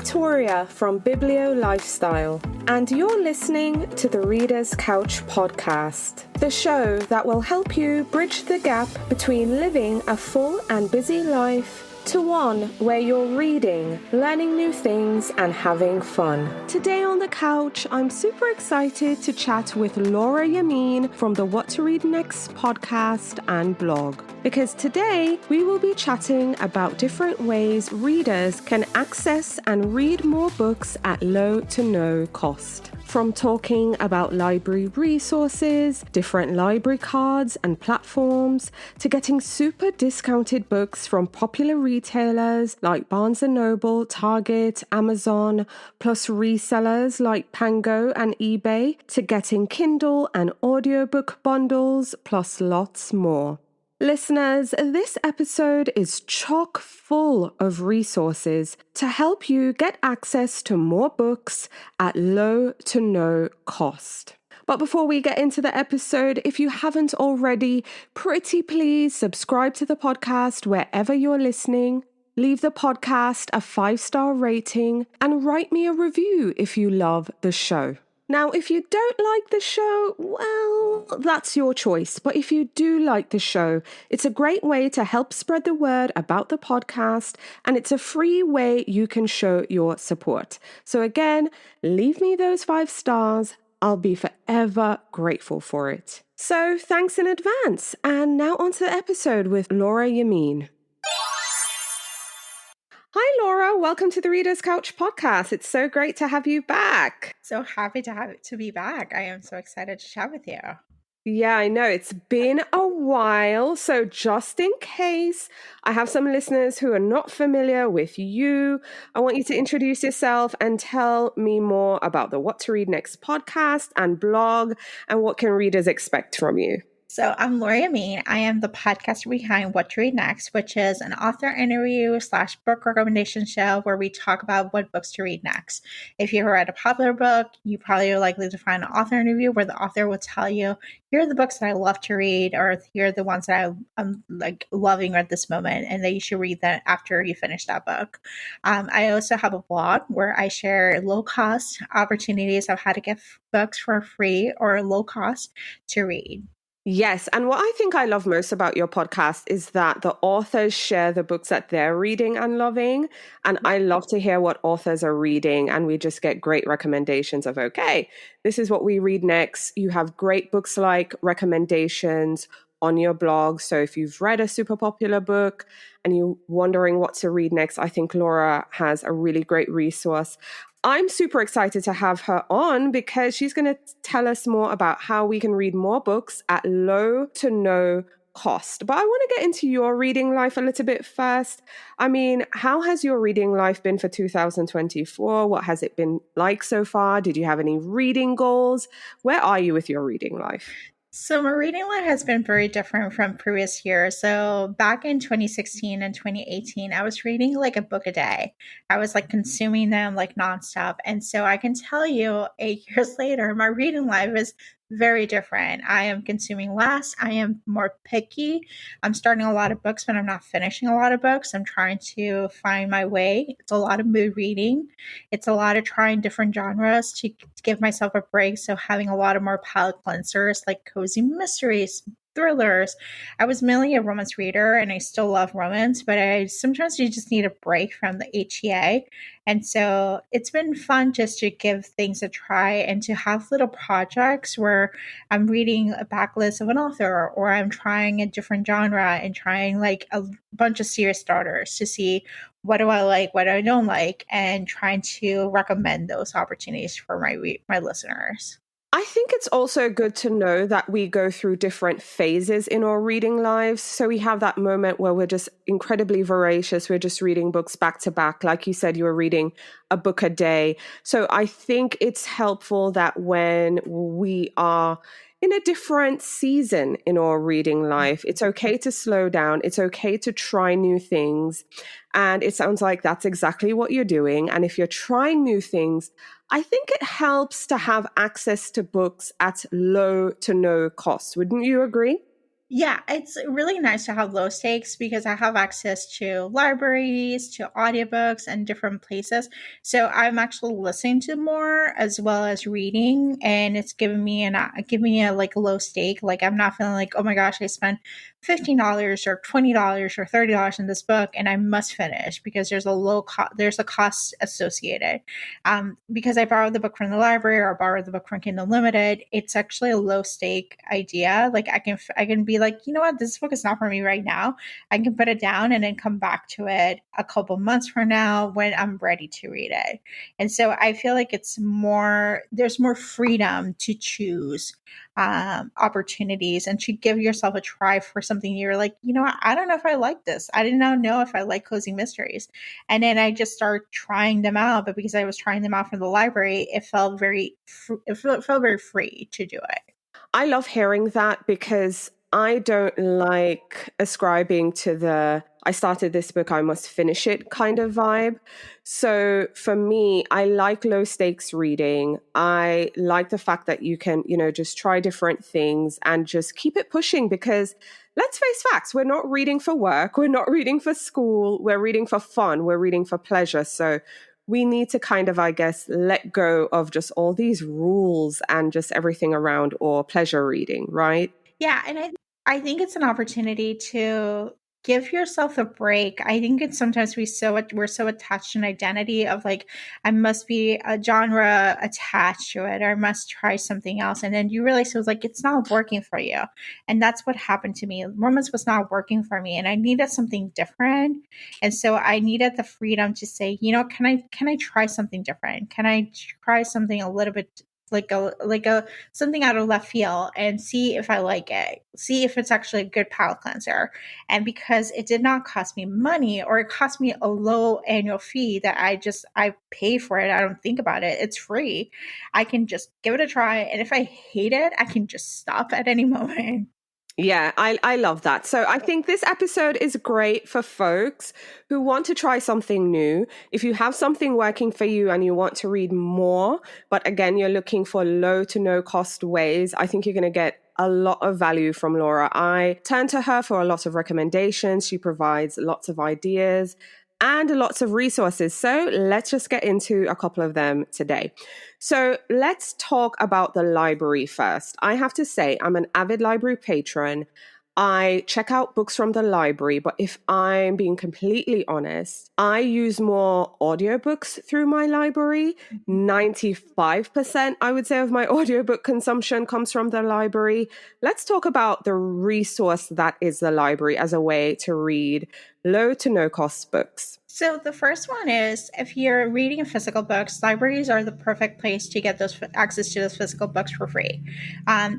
Victoria from Biblio Lifestyle, and you're listening to the Reader's Couch podcast, the show that will help you bridge the gap between living a full and busy life to one where you're reading, learning new things, and having fun. Today on the couch, I'm super excited to chat with Laura Yamin from the What to Read Next podcast and blog. Because today we will be chatting about different ways readers can access and read more books at low to no cost. From talking about library resources, different library cards and platforms, to getting super discounted books from popular retailers like Barnes & Noble, Target, Amazon, plus resellers like Pango and eBay, to getting Kindle and audiobook bundles, plus lots more. Listeners, this episode is chock full of resources to help you get access to more books at low to no cost. But before we get into the episode, if you haven't already, pretty please subscribe to the podcast wherever you're listening. Leave the podcast a 5-star rating and write me a review if you love the show. Now, if you don't like the show, well, that's your choice. But if you do like the show, it's a great way to help spread the word about the podcast, and it's a free way you can show your support. So again, leave me those 5 stars. I'll be forever grateful for it. So thanks in advance. And now on to the episode with Laura Yamin. Hi, Laura. Welcome to the Reader's Couch podcast. It's so great to have you back. So happy to be back. I am so excited to chat with you. Yeah, I know. It's been a while. So just in case I have some listeners who are not familiar with you, I want you to introduce yourself and tell me more about the What to Read Next podcast and blog, and what can readers expect from you. So I'm Laura Yamin. I am the podcaster behind What to Read Next, which is an author interview / book recommendation show where we talk about what books to read next. If you read a popular book, you probably are likely to find an author interview where the author will tell you, here are the books that I love to read, or here are the ones that I'm like loving at this moment, and that you should read that after you finish that book. I also have a blog where I share low-cost opportunities of how to get books for free or low cost to read. Yes. And what I think I love most about your podcast is that the authors share the books that they're reading and loving. And I love to hear what authors are reading. And we just get great recommendations of, okay, this is what we read next. You have great books like recommendations on your blog. So if you've read a super popular book and you're wondering what to read next, I think Laura has a really great resource. I'm super excited to have her on because she's going to tell us more about how we can read more books at low to no cost. But I want to get into your reading life a little bit first. I mean, how has your reading life been for 2024? What has it been like so far? Did you have any reading goals? Where are you with your reading life? So my reading life has been very different from previous years. So back in 2016 and 2018, I was reading like a book a day. I was like consuming them like nonstop. And so I can tell you 8 years later, my reading life is very different. I am consuming less. I am more picky. I'm starting a lot of books, but I'm not finishing a lot of books. I'm trying to find my way. It's a lot of mood reading. It's a lot of trying different genres to give myself a break. So having a lot of more palate cleansers like cozy mysteries, thrillers. I was mainly a romance reader and I still love romance, but sometimes you just need a break from the HEA. And so it's been fun just to give things a try and to have little projects where I'm reading a backlist of an author, or I'm trying a different genre and trying like a bunch of series starters to see what do I like, what I don't like, and trying to recommend those opportunities for my listeners. I think it's also good to know that we go through different phases in our reading lives. So we have that moment where we're just incredibly voracious. We're just reading books back to back. Like you said, you were reading a book a day. So I think it's helpful that when we are in a different season in our reading life, it's okay to slow down. It's okay to try new things. And it sounds like that's exactly what you're doing. And if you're trying new things, I think it helps to have access to books at low to no cost. Wouldn't you agree? Yeah, it's really nice to have low stakes because I have access to libraries, to audiobooks, and different places. So I'm actually listening to more as well as reading, and it's giving me a like low stake. Like I'm not feeling like, oh my gosh, I spent $15 or $20 or $30 in this book, and I must finish because there's a cost associated. Because I borrowed the book from the library or I borrowed the book from Kindle Limited, it's actually a low stake idea. Like I can be like, you know what, this book is not for me right now. I can put it down and then come back to it a couple months from now when I'm ready to read it. And so I feel like there's more freedom to choose opportunities and to give yourself a try for something you're like, you know what, I don't know if I like this. I did not know if I like cozy mysteries. And then I just start trying them out. But because I was trying them out from the library, it felt very free to do it. I love hearing that because I don't like ascribing to the I started this book, I must finish it kind of vibe. So for me, I like low stakes reading. I like the fact that you can, just try different things and just keep it pushing because let's face facts, we're not reading for work, we're not reading for school, we're reading for fun, we're reading for pleasure. So we need to kind of, I guess, let go of just all these rules and just everything around or pleasure reading, right? Yeah, and I think it's an opportunity to give yourself a break. I think it's sometimes we're so attached to an identity of like I must be a genre attached to it or I must try something else, and then you realize it was like it's not working for you, and that's what happened to me. Romance was not working for me, and I needed something different, and so I needed the freedom to say, you know, can I try something different? Can I try something a little bit like a something out of left field and see if I like it, see if it's actually a good palate cleanser. And because it did not cost me money or it cost me a low annual fee that I pay for it, I don't think about it. It's free. I can just give it a try. And if I hate it, I can just stop at any moment. Yeah, I love that. So I think this episode is great for folks who want to try something new. If you have something working for you and you want to read more, but again, you're looking for low to no cost ways, I think you're going to get a lot of value from Laura. I turn to her for a lot of recommendations. She provides lots of ideas and lots of resources. So let's just get into a couple of them today. So let's talk about the library first. I have to say, I'm an avid library patron. I check out books from the library, but if I'm being completely honest, I use more audiobooks through my library. 95%, I would say, of my audiobook consumption comes from the library. Let's talk about the resource that is the library as a way to read low to no cost books. So the first one is if you're reading physical books, libraries are the perfect place to get those access to those physical books for free.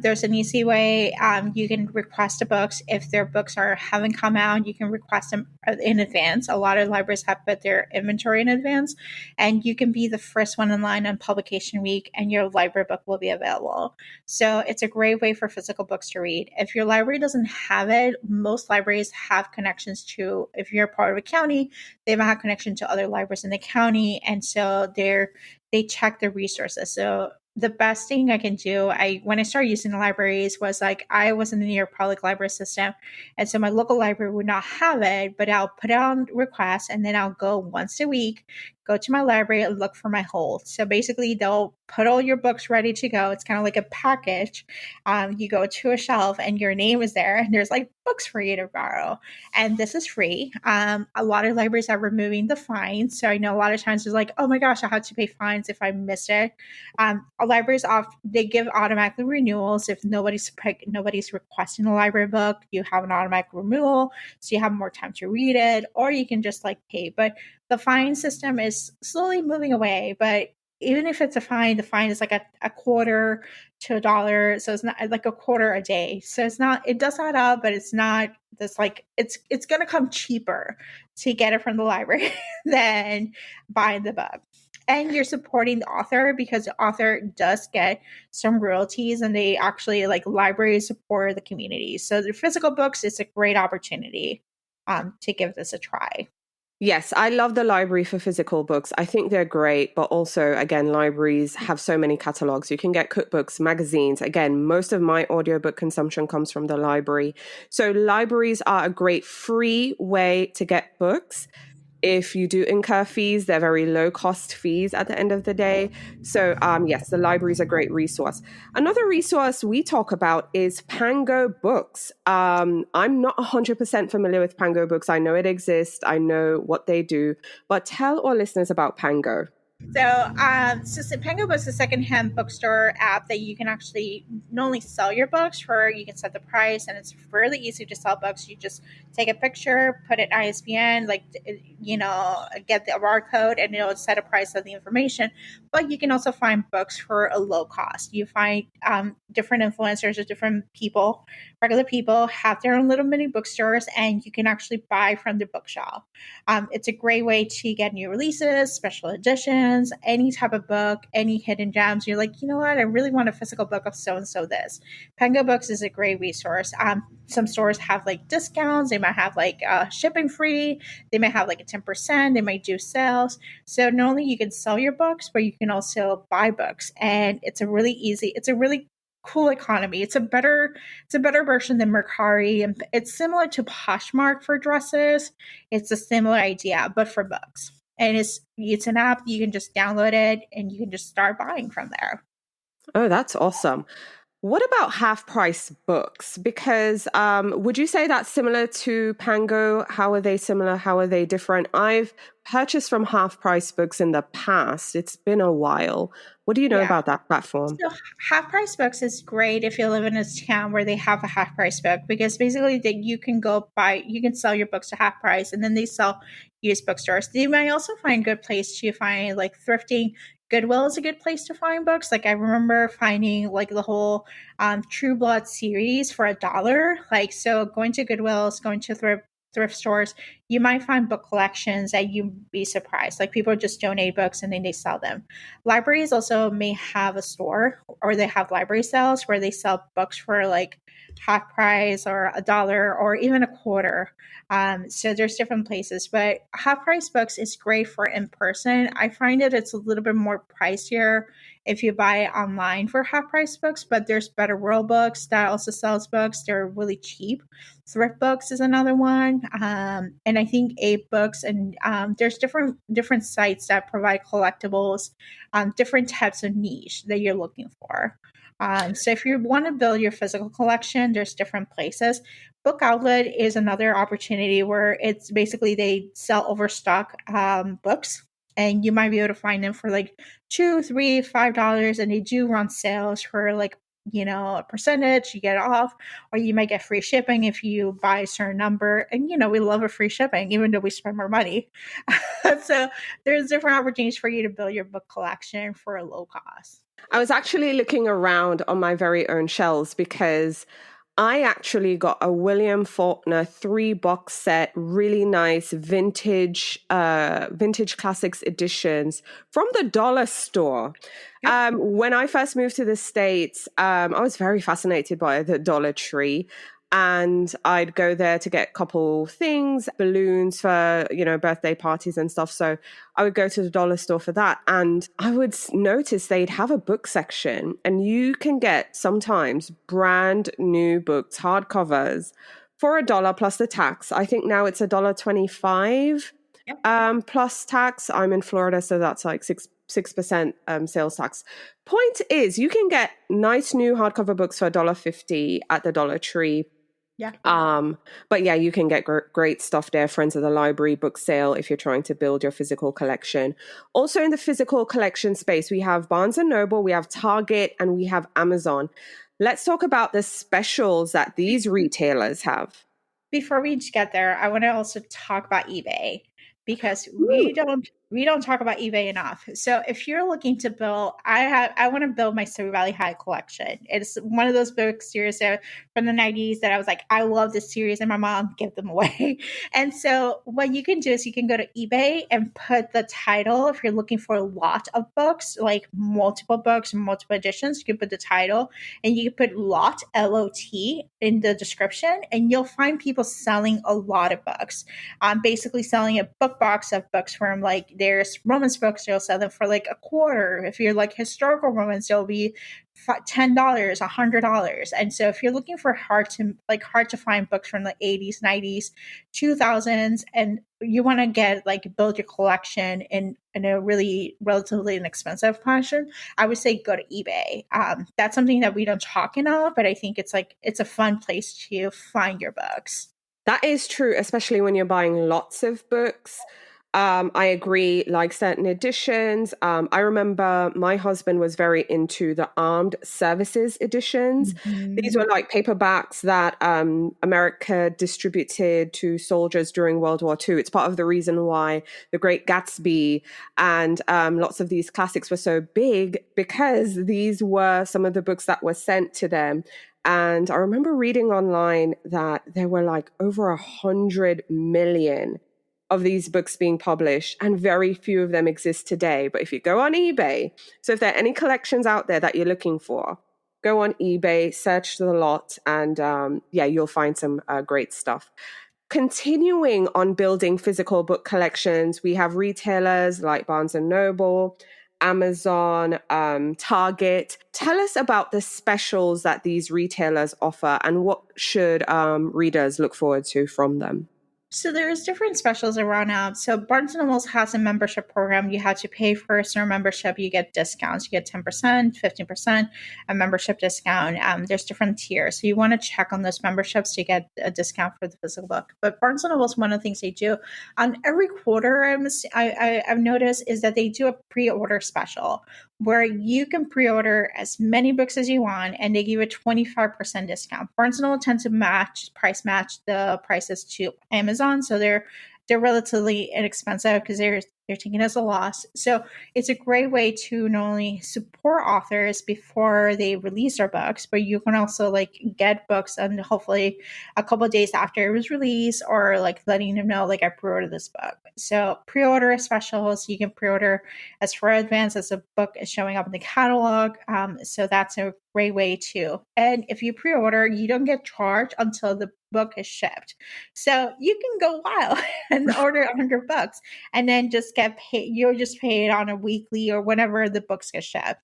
There's an easy way. You can request the books if their books haven't come out. You can request them in advance. A lot of libraries have put their inventory in advance, and you can be the first one in line on publication week, and your library book will be available. So it's a great way for physical books to read. If your library doesn't have it, most libraries have connections to. If you're part of a county, they have connection to other libraries in the county, and so they check the resources. So the best thing I can do, when I started using the libraries was like I was in the New York Public Library System, and so my local library would not have it, but I'll put it on request, and then I'll go once a week, go to my library and look for my hold. So basically, they'll put all your books ready to go. It's kind of like a package. You go to a shelf, and your name is there, and there's like books for you to borrow, and this is free. A lot of libraries are removing the fines, so I know a lot of times it's like, oh my gosh, I had to pay fines if I missed it. Libraries they give automatic renewals if nobody's requesting a library book. You have an automatic renewal, so you have more time to read it, or you can just like pay. But the fine system is slowly moving away. But even if it's a fine, the fine is like a quarter to $1, so it's not like a quarter a day. So it's not. It does add up, but it's not. This like it's going to come cheaper to get it from the library than buying the book. And you're supporting the author because the author does get some royalties, and they actually like libraries support the community. So the physical books is a great opportunity to give this a try. Yes, I love the library for physical books. I think they're great, but also, again, libraries have so many catalogs. You can get cookbooks, magazines. Again, most of my audiobook consumption comes from the library. So, libraries are a great free way to get books. If you do incur fees, they're very low cost fees at the end of the day. So, yes, the library is a great resource. Another resource we talk about is Pango Books. I'm not 100% familiar with Pango Books. I know it exists, I know what they do, but tell our listeners about Pango. So Penguin Books is a secondhand bookstore app that you can actually not only sell your books for, you can set the price, and it's really easy to sell books. You just take a picture, put it ISBN, get the barcode, and it'll set a price of the information. But you can also find books for a low cost. You find different influencers or different people, regular people, have their own little mini bookstores, and you can actually buy from the bookshop. It's a great way to get new releases, special editions, any type of book, any hidden gems. You're like, you know what? I really want a physical book of so and so this. Pengo Books is a great resource. Some stores have like discounts. They might have like shipping free. They might have like a 10%. They might do sales. So not only you can sell your books, but you can also buy books. And it's a really cool economy. It's a better version than Mercari, and it's similar to Poshmark for dresses. It's a similar idea, but for books. And it's an app, you can just download it and you can just start buying from there. Oh, that's awesome. What about half price books? Because would you say that's similar to Pango? How are they similar? How are they different? I've purchased from half price books in the past. It's been a while. What do you know Yeah. about that platform? So half price books is great if you live in a town where they have a half price book, because basically that you can sell your books to half price, and then they sell used bookstores. You might also find good place to find like thrifting. Goodwill is a good place to find books. Like I remember finding like the whole True Blood series for $1. Like so, going to Goodwills, going to thrift stores, you might find book collections that you'd be surprised. Like people just donate books and then they sell them. Libraries also may have a store, or they have library sales where they sell books for like half price or $1 or even a quarter. So there's different places, but half price books is great for in person. I find that it's a little bit more pricier if you buy it online for half price books, but there's Better World Books that also sells books. They're really cheap. Thrift Books is another one, and I think Ape Books, and there's different sites that provide collectibles, different types of niche that you're looking for. So if you want to build your physical collection, there's different places. Book Outlet is another opportunity where it's basically they sell overstock books, and you might be able to find them for like two, three, $5, and they do run sales for like a percentage you get off, or you might get free shipping if you buy a certain number. And we love a free shipping even though we spend more money. So there's different opportunities for you to build your book collection for a low cost. I was actually looking around on my very own shelves because I actually got a William Faulkner 3 box set, really nice vintage classics editions from the dollar store. Yep. When I first moved to the States, I was very fascinated by the Dollar Tree. And I'd go there to get a couple things, balloons for, birthday parties and stuff. So I would go to the dollar store for that. And I would notice they'd have a book section, and you can get sometimes brand new books, hardcovers, for $1 plus the tax. I think now it's $1.25 Yep. plus tax. I'm in Florida, so that's like 6% sales tax. Point is, you can get nice new hardcover books for $1.50 at the Dollar Tree. Yeah. But yeah, you can get great stuff there. Friends of the Library book sale if you're trying to build your physical collection. Also in the physical collection space, we have Barnes and Noble, we have Target, and we have Amazon. Let's talk about the specials that these retailers have. Before we get there, I want to also talk about eBay, because we don't. we don't talk about eBay enough. So if you're looking to build, I want to build my Silver Valley High collection. It's one of those book series from the 90s that I was like, I love this series, and my mom gave them away. And so what you can do is you can go to eBay and put the title. If you're looking for a lot of books, like multiple books, multiple editions, you can put the title, and you can put lot, LOT, in the description, and you'll find people selling a lot of books. Basically selling a book box of books from, like, there's romance books, they'll sell them for like a quarter. If you're like historical romance, they'll be $10, $100. And so if you're looking for hard to find books from the 80s, 90s, 2000s, and you want to get like build your collection in a really relatively inexpensive fashion, I would say go to eBay. That's something that we don't talk enough, but I think it's a fun place to find your books. That is true, especially when you're buying lots of books. I agree, like certain editions. I remember my husband was very into the Armed Services editions. These were like paperbacks that America distributed to soldiers during World War II. It's part of the reason why The Great Gatsby and lots of these classics were so big, because these were some of the books that were sent to them. And I remember reading online that there were like over 100 million of these books being published, and very few of them exist today. But if you go on eBay, so if there are any collections out there that you're looking for, go on eBay, search the lot, and you'll find some great stuff. Continuing on building physical book collections, we have retailers like Barnes and Noble, Amazon, Target. Tell us about the specials that these retailers offer, and what should readers look forward to from them? So there's different specials around now. So Barnes & Noble has a membership program. You have to pay for a certain membership. You get discounts. You get 10%, 15%, a membership discount. There's different tiers. So you want to check on those memberships to get a discount for the physical book. But Barnes & Noble is one of the things they do. On every quarter, I've noticed is that they do a pre-order special where you can pre-order as many books as you want, and they give a 25% discount. Barnes & Noble tends to price match the prices to Amazon, so they're relatively inexpensive because they're taking as a loss. So it's a great way to not only support authors before they release their books, but you can also like get books and hopefully a couple of days after it was released, or like letting them know like I pre-ordered this book. So pre-order specials, you can pre-order as far advanced as a book is showing up in the catalog. So that's a great way too. And if you pre-order, you don't get charged until the book is shipped. So you can go wild and order 100 books and then just get paid. You'll just pay it on a weekly or whenever the books get shipped.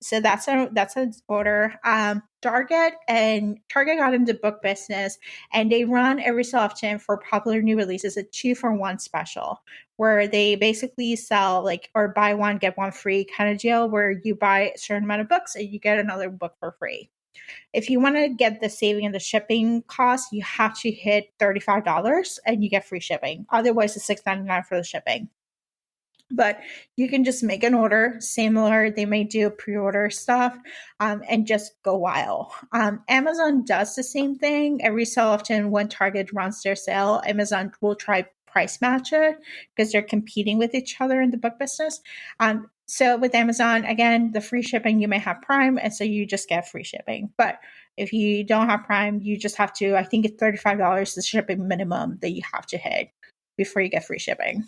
So that's an order. Target got into book business, and they run every so often for popular new releases a 2-for-1 special where they basically sell like, or buy one get one free kind of deal, where you buy a certain amount of books and you get another book for free. If you want to get the saving and the shipping cost, you have to hit $35 and you get free shipping. Otherwise, it's $6.99 for the shipping. But you can just make an order similar. They may do pre-order stuff and just go wild. Amazon does the same thing. Every so often when Target runs their sale, Amazon will try price match it because they're competing with each other in the book business. So with Amazon, again, the free shipping, you may have Prime, and so you just get free shipping. But if you don't have Prime, you just have to, I think it's $35 the shipping minimum that you have to hit before you get free shipping.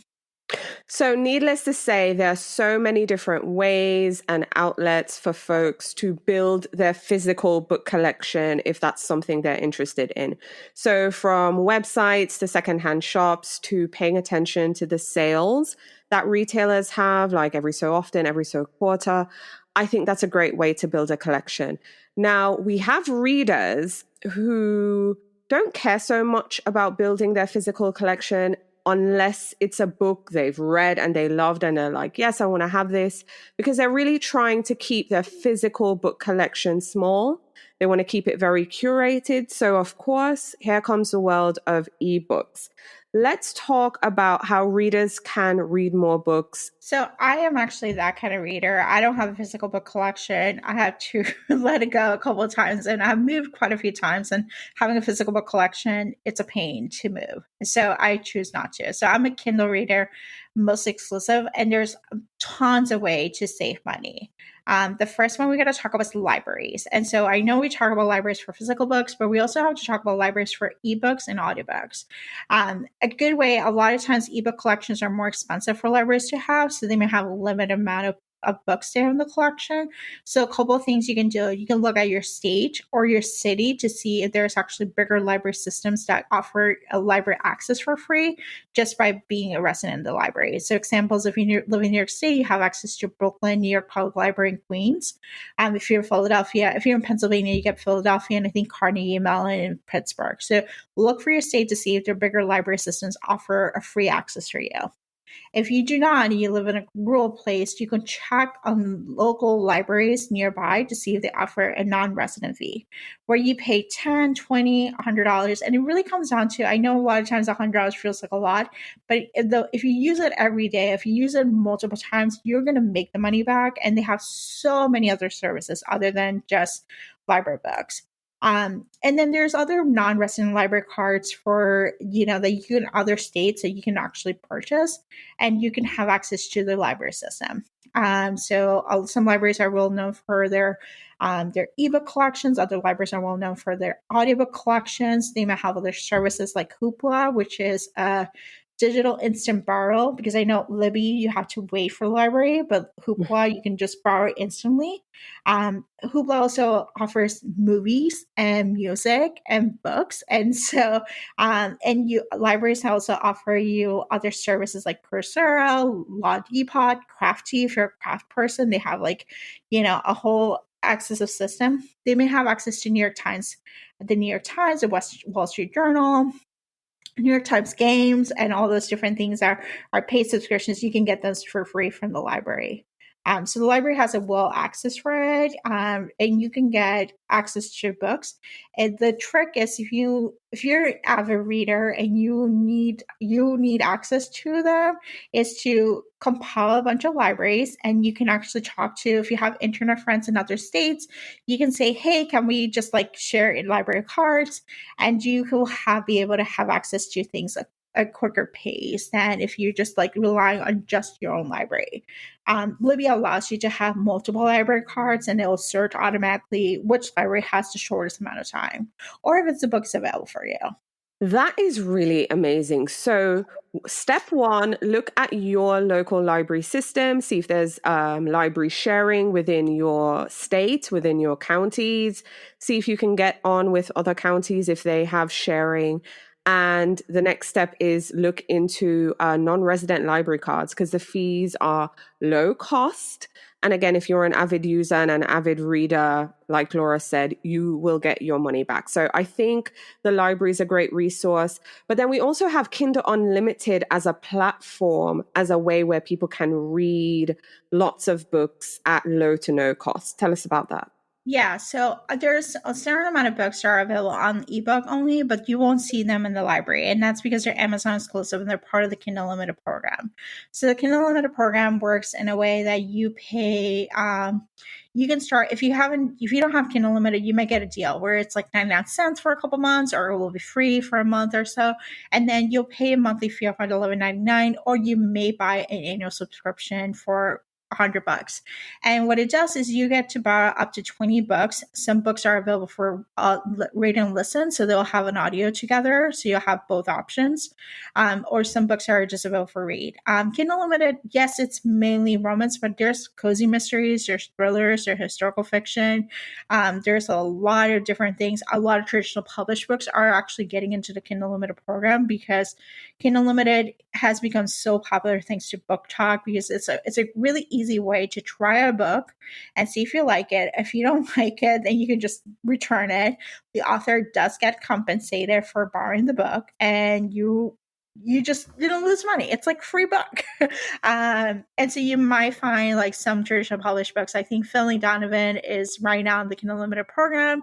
So needless to say, there are so many different ways and outlets for folks to build their physical book collection if that's something they're interested in. So from websites to secondhand shops to paying attention to the sales that retailers have, like every so often, every so quarter, I think that's a great way to build a collection. Now, we have readers who don't care so much about building their physical collection unless it's a book they've read and they loved and they're like, yes, I want to have this, because they're really trying to keep their physical book collection small. They want to keep it very curated. So of course, here comes the world of ebooks. Let's talk about how readers can read more books. So I am actually that kind of reader. I don't have a physical book collection. I have to let it go a couple of times, and I've moved quite a few times, and having a physical book collection, it's a pain to move. So I choose not to. So I'm a Kindle reader. most exclusive, and there's tons of way to save money. The first one we got to talk about is libraries. And so I know we talk about libraries for physical books, but we also have to talk about libraries for ebooks and audiobooks. A good way, a lot of times ebook collections are more expensive for libraries to have, so they may have a limited amount of books there in the collection. So a couple of things you can do. You can look at your state or your city to see if there's actually bigger library systems that offer a library access for free just by being a resident in the library. So examples, if you live in New York City, you have access to Brooklyn, New York Public Library, and Queens. If you're in Philadelphia, if you're in Pennsylvania, you get Philadelphia, and I think Carnegie Mellon and Pittsburgh. So look for your state to see if their bigger library systems offer a free access for you. If you do not and you live in a rural place, you can check on local libraries nearby to see if they offer a non-resident fee where you pay $10, $20, $100. And it really comes down to, I know a lot of times $100 feels like a lot, but if you use it every day, if you use it multiple times, you're going to make the money back. And they have so many other services other than just library books. And then there's other non-resident library cards for, that you can other states that you can actually purchase and you can have access to the library system. So some libraries are well known for their ebook collections. Other libraries are well known for their audiobook collections. They may have other services like Hoopla, which is a digital instant borrow, because I know Libby, you have to wait for the library, but Hoopla, you can just borrow instantly. Hoopla also offers movies and music and books. And so, libraries also offer you other services like Coursera, Law Depot, Crafty. If you're a craft person, they have a whole access of system. They may have access to the New York Times, the Wall Street Journal, New York Times games, and all those different things are paid subscriptions. You can get those for free from the library. So the library has a well access for it, and you can get access to books. And the trick is if you're an avid reader and you need access to them, is to compile a bunch of libraries, and you can actually talk to, if you have internet friends in other states, you can say, hey, can we just share library cards? And you will be able to have access to things at a quicker pace than if you're just relying on just your own library. Libby allows you to have multiple library cards, and it will search automatically which library has the shortest amount of time, or if the book's available for you. That is really amazing. So step one, look at your local library system, see if there's library sharing within your state, within your counties, see if you can get on with other counties if they have sharing. And the next step is look into non-resident library cards, because the fees are low cost. And again, if you're an avid user and an avid reader, like Laura said, you will get your money back. So I think the library is a great resource. But then we also have Kindle Unlimited as a platform, as a way where people can read lots of books at low to no cost. Tell us about that. Yeah, so there's a certain amount of books that are available on ebook only, but you won't see them in the library. And that's because they're Amazon exclusive and they're part of the Kindle Unlimited program. So the Kindle Unlimited program works in a way that you pay, you can start, if you don't have Kindle Unlimited, you might get a deal where it's 99 cents for a couple months, or it will be free for a month or so. And then you'll pay a monthly fee of $11.99, or you may buy an annual subscription for $100. And what it does is you get to buy up to 20 books. Some books are available for read and listen, so they'll have an audio together, so you'll have both options. Or some books are just available for read. Kindle Unlimited, yes, it's mainly romance, but there's cozy mysteries, there's thrillers, there's historical fiction. There's a lot of different things. A lot of traditional published books are actually getting into the Kindle Unlimited program, because Kindle Unlimited has become so popular thanks to Book Talk, because it's a really easy way to try a book and see if you like it. If you don't like it, then you can just return it. The author does get compensated for borrowing the book, and you don't lose money. It's free book. And so you might find some traditional published books. I think Philly Donovan is right now in the Kindle Unlimited program.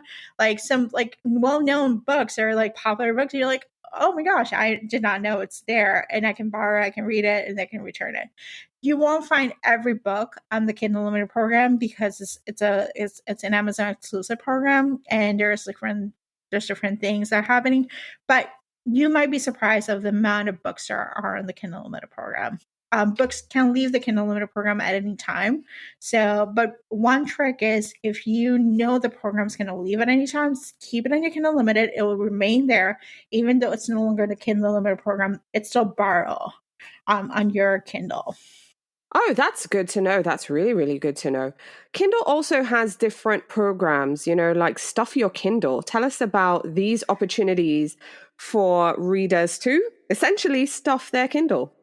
Some well-known books are popular books. And you're like, oh my gosh, I did not know it's there, and I can borrow it, I can read it, and I can return it. You won't find every book on the Kindle Unlimited program, because it's an Amazon exclusive program, and there's different things that are happening. But you might be surprised of the amount of books there are in the Kindle Unlimited program. books can leave the Kindle Unlimited program at any time. So, but one trick is if you know the program's going to leave at any time, keep it on your Kindle Unlimited. It will remain there, even though it's no longer the Kindle Unlimited program. It's still borrow on your Kindle. Oh, that's good to know. That's really, really good to know. Kindle also has different programs, like Stuff Your Kindle. Tell us about these opportunities for readers to essentially stuff their Kindle.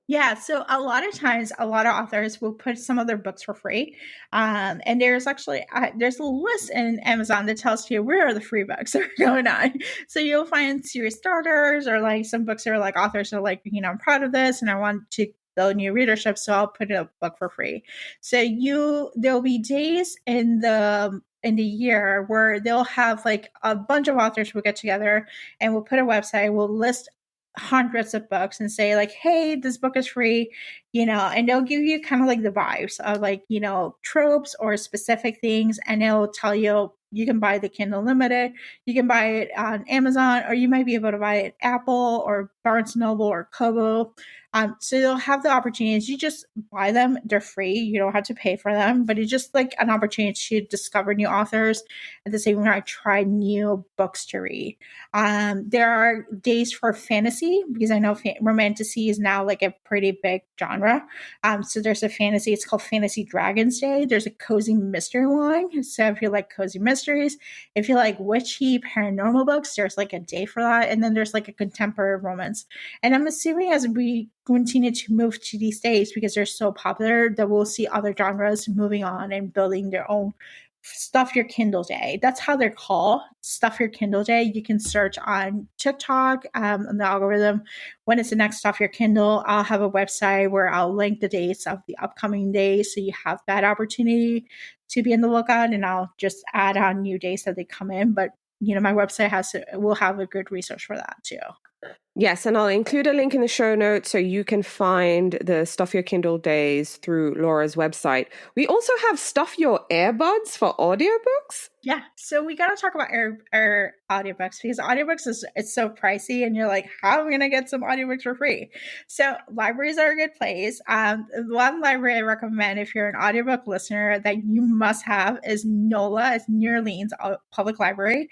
Yeah, so a lot of times, a lot of authors will put some of their books for free, and there's actually there's a list in Amazon that tells you where are the free books that are going on. So you'll find series starters or like some books that are like authors are like, I'm proud of this and I want to build new readership, so I'll put a book for free. So there'll be days in the year where they'll have like a bunch of authors will get together and we'll put a website, we'll list hundreds of books and say like, hey, this book is free, and they'll give you kind of like the vibes of like, tropes or specific things, and it'll tell you you can buy the Kindle Limited, you can buy it on Amazon, or you might be able to buy it at Apple or Barnes Noble or Kobo. So you'll have the opportunities. You just buy them; they're free. You don't have to pay for them, but it's just like an opportunity to discover new authors. At the same time, try new books to read. There are days for fantasy because I know romantasy is now like a pretty big genre. So there's a fantasy, it's called Fantasy Dragons Day. There's a cozy mystery one. So if you like cozy mysteries, if you like witchy paranormal books, there's like a day for that. And then there's like a contemporary romance. And I'm assuming as we continue to move to these days, because they're so popular, that we'll see other genres moving on and building their own Stuff Your Kindle Day. That's how they're called. Stuff Your Kindle Day. You can search on TikTok on the algorithm. When it's the next Stuff Your Kindle, I'll have a website where I'll link the dates of the upcoming days, so you have that opportunity to be in the lookout. And I'll just add on new days that they come in. But my website will have a good resource for that too. Yes, and I'll include a link in the show notes so you can find the Stuff Your Kindle days through Laura's website. We also have Stuff Your Earbuds for audiobooks. Yeah, so we got to talk about our audiobooks, because audiobooks it's so pricey, and you're like, how am I going to get some audiobooks for free? So libraries are a good place. One library I recommend if you're an audiobook listener that you must have is NOLA. It's New Orleans Public Library.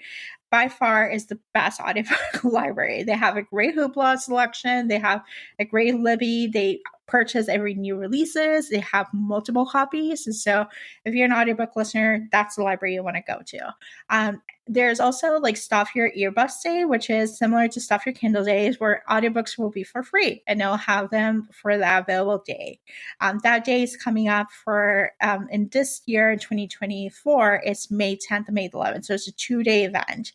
By far is the best audiobook library. They have a great Hoopla selection. They have a great Libby. They purchase every new releases. They have multiple copies. And so if you're an audiobook listener, that's the library you want to go to. There's also like Stuff Your Earbuds Day, which is similar to Stuff Your Kindle Days, where audiobooks will be for free and they'll have them for that available day. That day is coming up for in this year in 2024. It's May 10th and May 11th. So it's a 2-day event.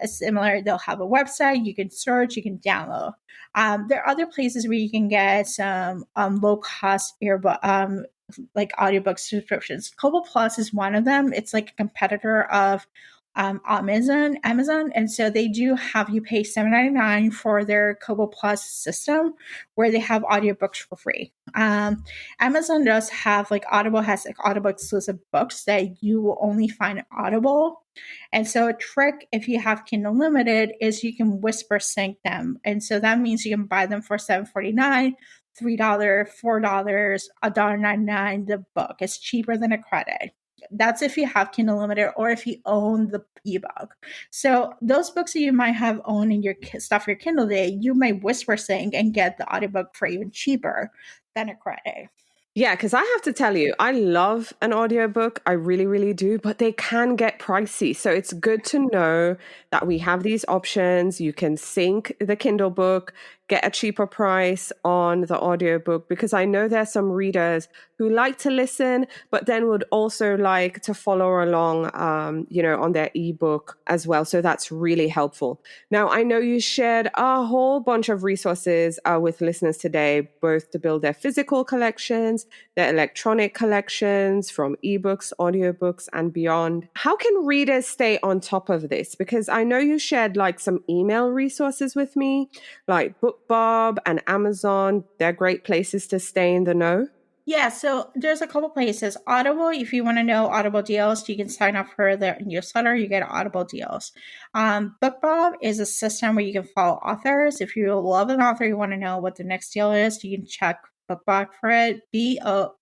It's similar. They'll have a website. You can search, you can download. There are other places where you can get some low cost earbud like audiobook subscriptions. Kobo Plus is one of them. It's like a competitor of Amazon, and so they do have you pay $7.99 for their Kobo Plus system, where they have audiobooks for free. Amazon does have Audible has Audible exclusive books that you will only find Audible. And so a trick, if you have Kindle Limited, is you can whisper sync them, and so that means you can buy them for $7.49. $3, $4, $1.99 the book. It's cheaper than a credit. That's if you have Kindle Limited or if you own the ebook. So those books that you might have owned in your Stuff Your Kindle Day, you may whisper sync and get the audiobook for even cheaper than a credit. Yeah, because I have to tell you, I love an audiobook. I really, really do, but they can get pricey. So it's good to know that we have these options. You can sync the Kindle book, get a cheaper price on the audiobook, because I know there's some readers who like to listen, but then would also like to follow along, on their ebook as well. So that's really helpful. Now, I know you shared a whole bunch of resources with listeners today, both to build their physical collections, their electronic collections, from ebooks, audiobooks, and beyond. How can readers stay on top of this? Because I know you shared some email resources with me, like BookBob and Amazon. They're great places to stay in the know. Yeah, so there's a couple places. Audible, if you want to know Audible deals, you can sign up for their newsletter. You get Audible deals. BookBob is a system where you can follow authors. If you love an author, you want to know what the next deal is, you can check BookBook for it, BOOKBUB.com.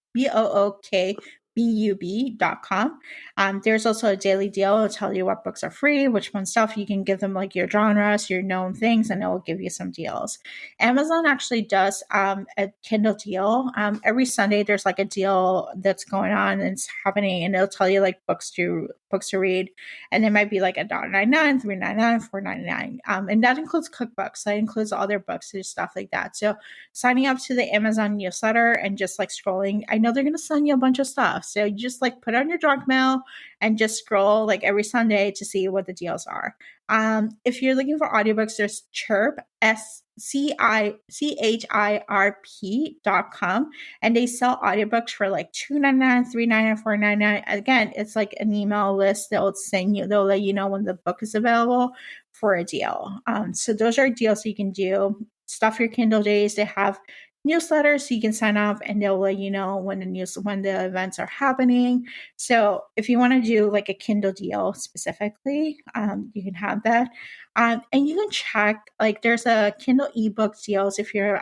There's also a daily deal. It'll tell you what books are free, which one stuff. You can give them like your genres, your known things, and it will give you some deals. Amazon actually does a Kindle deal. Every Sunday there's like a deal that's going on and it's happening, and it'll tell you like books to read, and it might be like $1.99, $3.99, $4.99, and that includes cookbooks. That includes all their books and stuff like that. So signing up to the Amazon newsletter and just like scrolling, I know they're gonna send you a bunch of stuff. So you just like put on your junk mail and just scroll like every Sunday to see what the deals are. If you're looking for audiobooks, there's Chirp, SCHIRP.com, and they sell audiobooks for like $2.99, $3.99, $4.99. Again, it's like an email list. They'll let you know when the book is available for a deal. So those are deals you can do. Stuff your Kindle days. They have newsletters so you can sign up and they'll let you know when the events are happening. So if you want to do like a Kindle deal specifically, you can have that. And you can check, like there's a Kindle ebook deals if your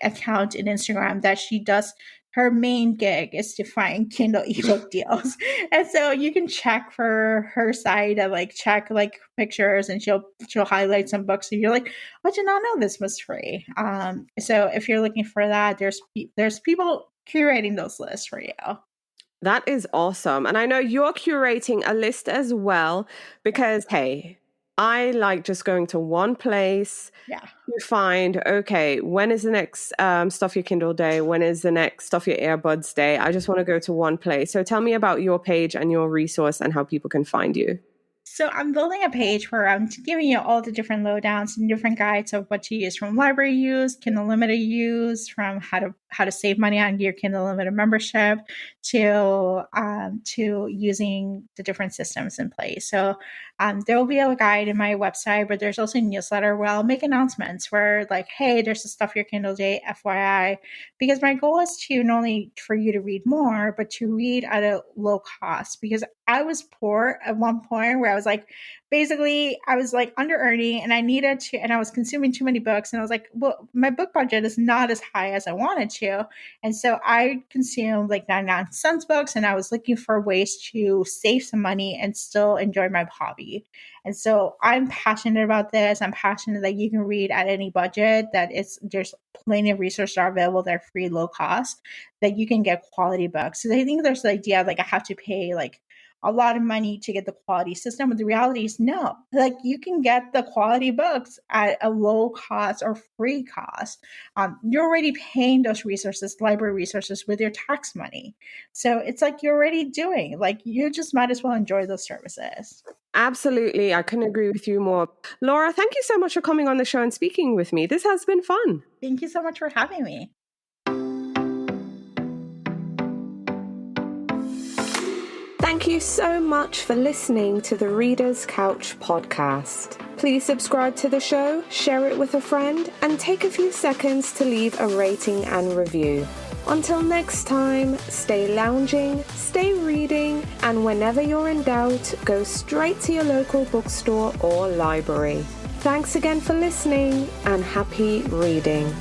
account in Instagram that she does. Her main gig is to find Kindle ebook deals. And so you can check for her site and like check like pictures, and she'll highlight some books. So you're like, I did not know this was free. So if you're looking for that, there's people curating those lists for you. That is awesome. And I know you're curating a list as well because, hey, I like just going to one place to find, okay, when is the next Stuff Your Kindle day? When is the next Stuff Your Earbuds day? I just want to go to one place. So tell me about your page and your resource and how people can find you. So I'm building a page where I'm giving you all the different lowdowns and different guides of what to use, from library use, Kindle Limited use, from how to save money on your Kindle Limited membership, to using the different systems in place. So there will be a guide in my website, but there's also a newsletter where I'll make announcements where like, hey, there's a Stuff Your Kindle Day, FYI, because my goal is to not only for you to read more, but to read at a low cost. Because I was poor at one point where I was like, basically, I was like under earning and I was consuming too many books. And I was like, well, my book budget is not as high as I wanted to. And so I consumed like 99-cent books, and I was looking for ways to save some money and still enjoy my hobby. And so I'm passionate about this. I'm passionate that you can read at any budget, there's plenty of resources are available that are free, low cost, that you can get quality books. So I think there's the idea like I have to pay like a lot of money to get the quality system, but the reality is no. Like you can get the quality books at a low cost or free cost. You're already paying those resources, library resources, with your tax money. So it's like you're already doing, like you just might as well enjoy those services. Absolutely. I couldn't agree with you more. Laura, thank you so much for coming on the show and speaking with me. This has been fun. Thank you so much for having me. Thank you so much for listening to the Reader's Couch podcast. Please subscribe to the show, share it with a friend, and take a few seconds to leave a rating and review. Until next time, stay lounging, stay reading, and whenever you're in doubt, go straight to your local bookstore or library. Thanks again for listening, and happy reading.